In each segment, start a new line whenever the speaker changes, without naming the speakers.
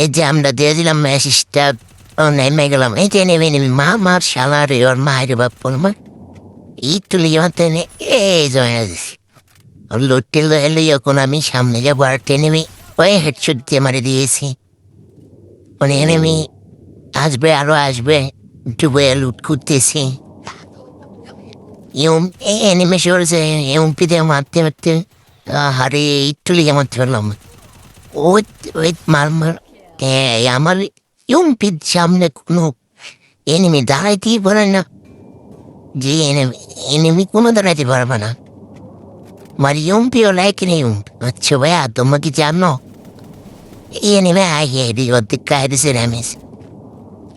এই যে আমরা দিয়ে দিলাম মেসেজটা, নেমে গেলাম। এই যে নেমে মার শালারে ওর মায়ের বাপ মা একটু লিয়াতে এই জয়া দিছি লুটতে এলো। এখন আমি সামনে যাবো আর টেনেমি ওই হেডশট দিয়ে মারে দিয়েছি। মানে এনেমি আসবে, আরো আসবে, ডুবে লুট করতেছি। এনিমে সরেছে এমপি দিয়ে মারতে মারতে হারে একটু লিয়ে মারতে পারলাম। ওই মার আমার এমপির সামনে কোনো এনিমি দাঁড়াইতেই পারে না। যে এনিমি কোনো দাঁড়াইতে পারবে না। আমার এমপিও লাইক নেই। আচ্ছা ভাইয়া তোমরা কি জানো এনিমে আগে অর্ধেক খাইছে রামেশ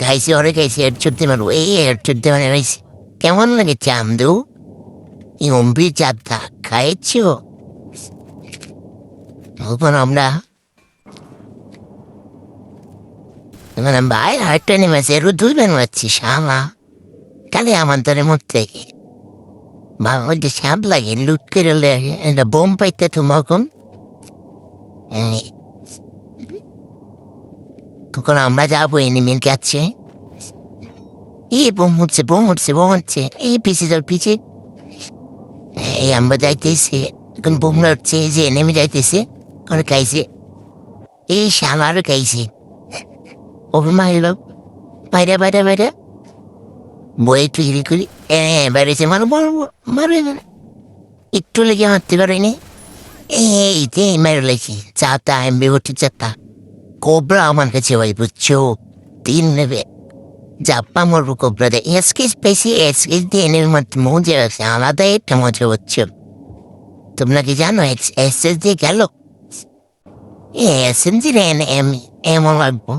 খাইছি, ওরে খাইছি হেড চুটতে মারবো। এই হেড চুটতে মানে খাইছি কেমন লাগে চামদু এমপি চাপটা খাইছ। তখন আমরা ভাই আরেকটা নেমেছে এর দুই বেন পাচ্ছি শামা কালে আমার ধরে মরতে বাবা ওই যে সাপ লাগে লুট করে একটা বোম পাইতে তোমার তখন আমরা যাবো এনিমির কাছে। এই বোম হচ্ছে এই পিছিয়ে যাও পিছিয়ে। এই আমরা যাইতেছি এখন বোম হচ্ছে এই যে এনিমি যাইতেছে ওরা খাইছে। এই শালারও খাইছে ওর মারল বাইরে বাইরে বাইরে বই একটু হিরি করি বেড়েছে মারবে একটু লেগে মারতে পারেনি। এইতে মেরে লেছি চারটা এমবি ভর্তি চারটা কোবরা আমার কাছে ভাই বুঝছো 3 নেবে জাপ্পা মরবো কোবরা দেয় এসকেস পেয়েছি। এসকেস দিয়ে এনে মজা আছে আলাদা একটা মজা হচ্ছে। তোমরা কি জানো এসএস দিয়ে গেল এসএনজি এমন লাগবো।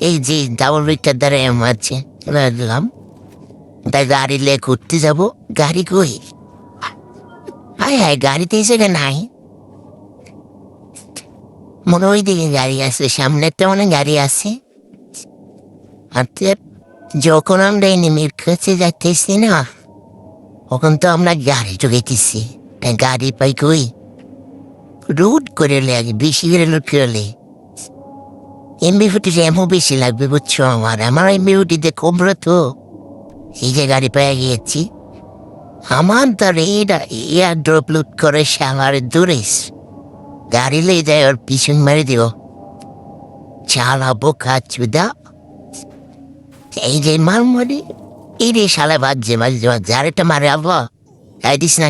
এই যে ডাবল বিকটার দ্বারা এম আছে দিলাম তাই গাড়ি লে ঘুরতে যাবো। গাড়ি কই হায় গাড়িতে এসে নাই মনে ওই দিকে গাড়ি আছে সামনেরটা অনেক গাড়ি আছে। যখন আমরা এনিমির কাছে যাইতেছি না তখন তো আমরা গাড়ি ঢুকেছি। গাড়ি পাই কই রুট করে লাগে বেশি করে লুট করলে এমবি ফুটিতে এমন বেশি লাগবে বুঝছো। আমার এমবি ফুটিতে কোবরা তো এই যে গাড়ি পেয়ে গিয়েছি। আমার দ্বারা এয়ার ড্রপ লুট করে শালার দূরে গাড়ি লেগে যায় ওর পিছন মেরে দিব চালাবো কাজুদা। এই যে মার মরি এই রে শালা বাজছে মাঝে মাঝে আরেকটা মারে আব্বা দিস না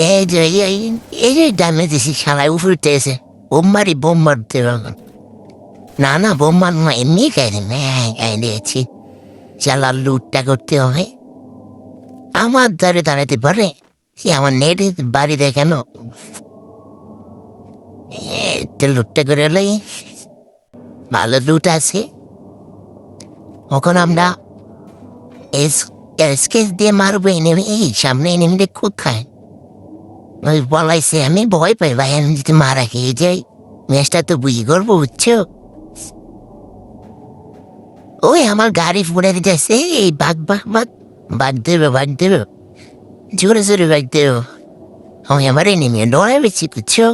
এই যে এই যে ডামে দিছি শালায় উফুরতে এসে বোম মারতে না বোম মার না এমনি গাই দিয়েছি। চালার লুটটা করতে হবে আমার দ্বারে দাঁড়াতে পারে আমার নেট বাড়িতে কেন লুটটা করে এলাই ভালো লুট আছে। তখন আমরা এসকেস দিয়ে মারবো এনেমি। এই সামনে এনেমিটা কোথায় ওই বলাইছে আমি ভয় পাই ভাই আমি যদি মারা খেয়ে যাই ম্যাচটা তো বুঝি করবো বুঝছো। ওই আমার গাড়ি ফুড়ে দিতেছে এই বাঘ দেবে জোরে বাঘ দেব আমি আমার এনেমি ডরাই বেশি বুঝছো।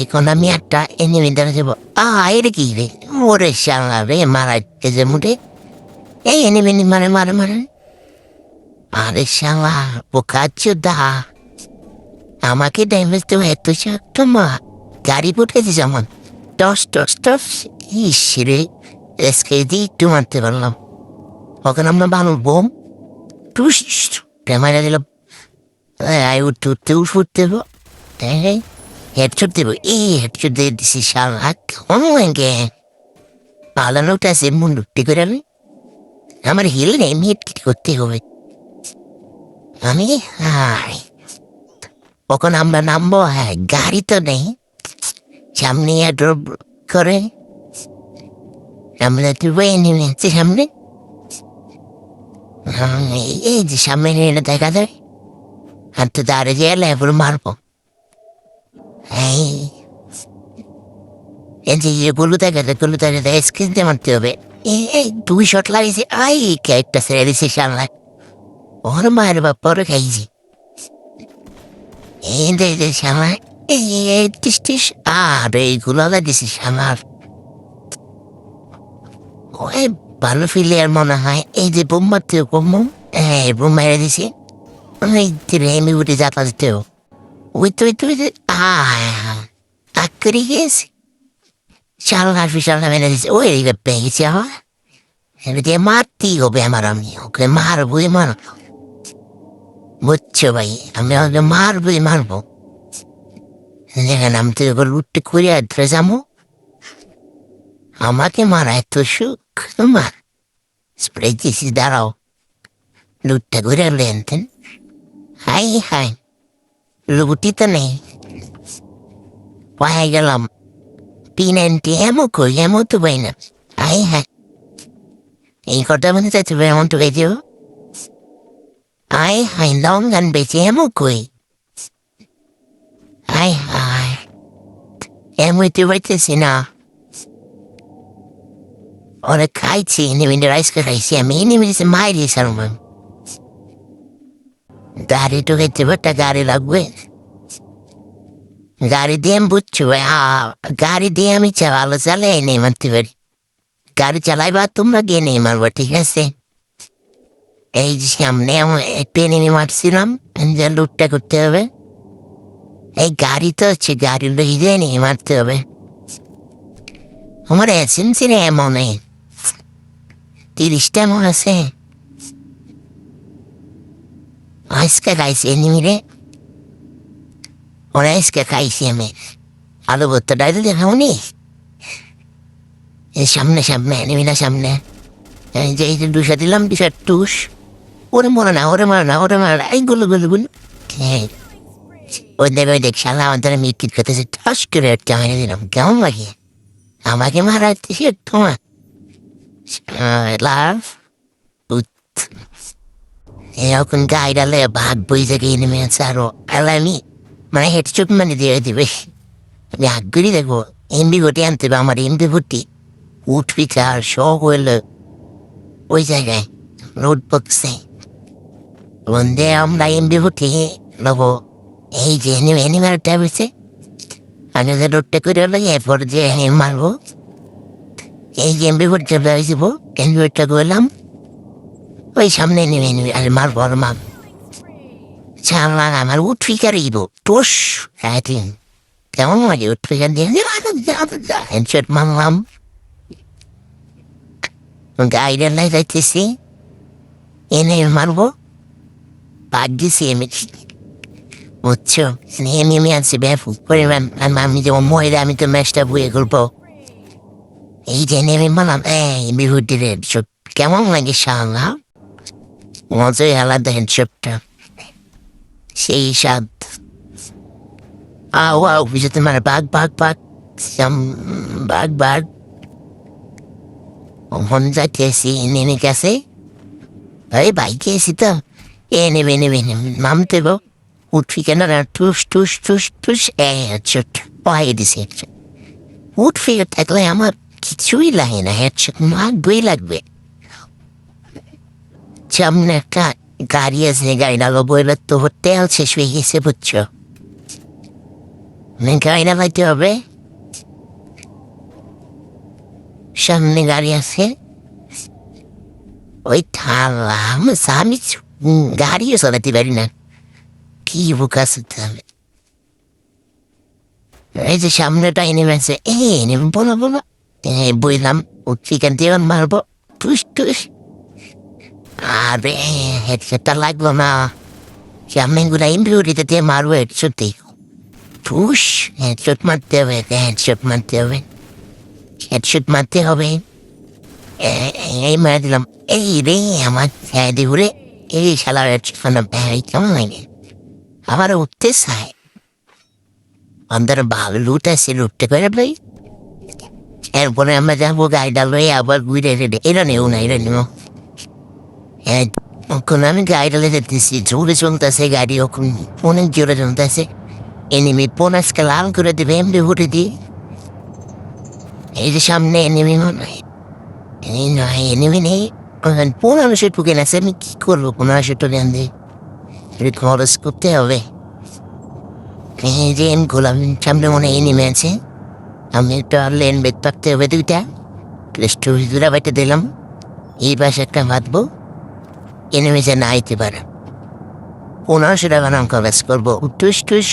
এখন আমি একটা এনিমি দ্বারা যাবো এর কি রে ওরে শালা রে মারা যে মুটে এই এনিমি মারে আরে শালা বোকাচ্ছ দা আমাকে ড্যামেজ দেবো এত মা গাড়ি ফুটেছে যেমন টস ইস রে এসকে দিয়ে একটু মারতে পারলাম। ওখানে আমরা বানুর বোম টুস মারা দিলাম উঠতে ফুটতে হেডশট দেবো এই হেডশট দিয়ে দিছি শালা গে পালানোটা আছে মন লুটতে করে আমি আমার হিল নেই হেড করতে হবে আমি কখন আমরা নামবো। গাড়ি তো নেই সামনে ড্রপ করে আমরা তুই নেমেছি সামনে এই যে সামনে দেখা যায় আর তো দাঁড়িয়ে যে লেবুর মারবো। এই যে গুলো দেখা স্ক্রিন দিয়ে মারতে হবে। এই 2 শট লাগিয়েছি একটা ছেড়ে দিছি সামনে ওর মায়ের বাপ পরে খাইছি এই যে সামনে টিস টিস আর এইগুলো দিছিস আমার ওই ভালো ফিলে আর মনে হয় এই যে বোম মারতে কম বোম মেরে দিছি ওই আমি উঠে যাতা দিতেও ওই তো ওই তো ওই আগ করে গিয়েছি চালনা ফিসালনা মেরে দিছে ওই পেয়ে গেছি আমার এদিকে মারতেই হবে আমার আমি ওকে মারবোই মারব বুঝছো ভাই আমি ওকে মারবোই মারবো দেখেন আমি তো এবার উঠতে করে ধরে যাবো আমাকে মারা এত সুখ তোমার স্প্রে দিয়েছিস দাঁড়াও লুটটা করে লেনতেন হাই হাই লুটি তো নেই পায়ে গেলাম P90 এমন কই এমন তো পাই না হাই হাই এই কথা মনে চাইছে এমন তো গেছে হাই হাই লং গান বেঁচে এমন কই হাই হাই এমন তো পাইতেছি না অনেক খাইছি এনিমিনের রাইসকে খাইছি আমি এনিমিনের মাই দিয়েছিলাম গাড়ি তো খেতে পারটা গাড়ি লাগবে গাড়ি দিয়ে আমি বুঝছো গাড়ি দিয়ে আমি ভালো চালাই নেই মারতে পারি গাড়ি চালাইবা তোমরা গিয়ে নেই মারবো ঠিক আছে এই যে সামনে একটু এনিমি মারছিলাম যে লুটটা করতে হবে এই গাড়ি তো হচ্ছে গাড়ি লুই দিয়ে নিয়ে মারতে হবে আমার এসেন্সি রে এমন 30টা এমন আছে আজকে খাইছি এনিমিরে ওরা আজকে খাইছি আমি আলু ভর্তা ডাইল দেখাওনি সামনে সামনে এনিমিরা সামনে যে এই দুশা দিলাম দুশা টুস ওরে মরে না ওরে মারে না ওরে মারে না এই গুলো গুলো গুলো ওই দেখ শালা আমাদের মিটকিট খেতেছে ঠাস করে একটা মেরে দিলাম কেমন লাগে আমাকে মারাইতেছি তোমার লাভ এরকম গাইডালে ভাগ বই থেকে নেমে আছে আরো আলামি মানে হেডশট মানে দিয়ে দিবে আমি আগ্রহী দেখবো এমবি ভর্তি আনতে হবে আমার এমবি ভর্তি উঠবি আর শখ হইলো ওই জায়গায় রোড বক্সে বন্ধে আমরা এমবি ভর্তি নেবো এই যে এনিমালটা হয়েছে আমি যে রোডটা করে হলো এরপর যে মারবো এই যে এমবি ভর্তি হয়েছিবো এমবি ভর্তিটা করলাম ওই সামনে নেমে নেবে আর মারবো আর মার চালান আমার উঠফিকার ইব টোস হ্যাঁ কেমন লাগে উঠফিকার দিয়ে হেডশট মারলাম গাইডের লাই যাইতেছি এনে মারবো বাদ দিছি আমি বুঝছো এমনি আনছি ব্যাপক পরিমাণ আমি যেমন মহিলা আমি তো ম্যাচটা বইয়ে করবো এই যে নেমে মারলাম এই বিভূতির হেডশট কেমন লাগে সাংলা মজাই আলাদা হেডশটটা সেই স্বাদ আও বুঝতে মানে বাঘ বাঘ মন যাইতেছি নেমে গেছে এই বাইকে এসি তো নেবে নামতে গো উঠবি কেন টুস হেডশট পায়ে দিছে হেডশট উঠবি থাকলে আমার কিছুই লাগে না হেডশট লাগবে সামনে একটা গাড়ি আছে গাড়িটা বইলে তো তেল শেষ হয়ে গেছে বুঝছো গাড়িটা পাইতে হবে সামনে গাড়ি আছে ওই থালা আমি গাড়িও চালাতে পারি না কি বোকা শুনতে হবে এই যে সামনেটা এনে আছে নেমে বলো বইলাম চিকেন দিয়ে মারবো টুস আরে হেডশটটা লাগলো না সামনে গুলা ইম্পিউরিতে দিয়ে মারবো হেডশট দিয়ে টুস হেডশট মারতে হবে হেডশট মারতে হবে এই মারা দিলাম এই রে আমার দি ঘুরে এই শালার হেডশট মারলাম কেমন লাগে আবার উঠতে চায় আমাদের ভালো লুট আছে লুটতে করে ভাই এরপরে আমরা যাবো গাড়িটা লয়ে আবার ঘুরে এটা নেও না এটা নেও ওখান আমি গাড়িটা যেতেছি জোরে চলতেছে গাড়ি ওখান অনেক জোরে চলতেছে এনিমি পোনাসকে লাল করে দেবে এমনি ঘুরে দিই এই যে সামনে এনিমি এনিমি নেই পোনাশে ঢুকে না আমি কি করবো পোনাশে টোকে আনতে খরচ করতে হবে এই যে গোলাম সামনে মনে হয় নেমে আছে। আমি একটা লেন বেদ পাকতে হবে দুইটা দুটা বাইতে দিলাম। এই পাশে একটা বাঁধবো, এনিমেছে না আইতে পারে। 1500 টাকা নাম খরচ করবো, টুস টুস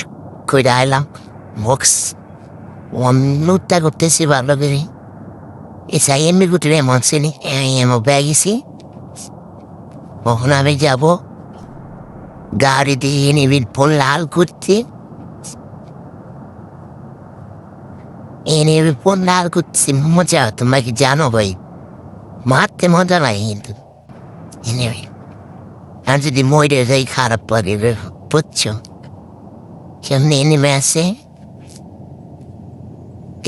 করে আইলাম। বক্স অন্যটা করতেছি ভালো করে। এসা এমনি গুটির এমন শ্রেণী এমন ব্যাগেছি। কখন আমি যাবো গাড়ি দিয়ে নিবি ফোন লাল করতে, এনে ফোন লাল করছি। মজা তোমরা কি জানো ভাই, মারতে মজা লাগে কিন্তু। এনে আর যদি মরে যাই খারাপ লাগে বুঝছো। সামনে নেমে আসে,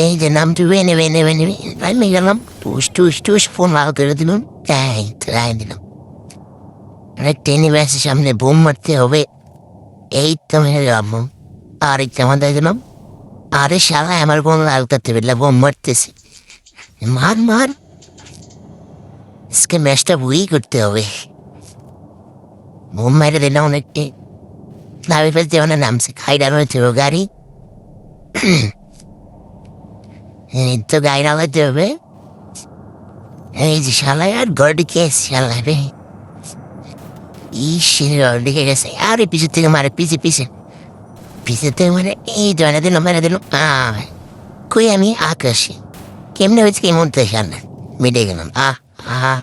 এই যে নামটি নেবে নেবে নেবে আমি গেলাম। টুস টুস টুস ফোন লাল করে দিলাম। তাই তাই দিলাম। আরেকটা নেমে আসে সামনে, বোম মারতে হবে। এই তো মেরে গেলাম। আরেকটা মাথায় দিলাম। আরে শালা আমার বোন লাল করতে পারলে বোম মারতেছি। মার মার, আজকে ম্যাচটা বুই করতে হবে। বোম মারে দিলাম অনেকটি। নামে ফেলতে অনেক নামছে, খাইডার হয়েছে ও গাড়ি। তো গাড়ি নামাইতে হবে। এই যে শালায় আর গড়ি কেস শালা রে। দিকে গেছে। আরে পিছু থেকে মারে, পিছে পিছে পিছে থেকে মানে এই জয়না দিল মেরে দিল। কই আমি আকাশে কেমনে হয়েছে, কেমন তো সামনে মিটে গেলাম। আহ আহ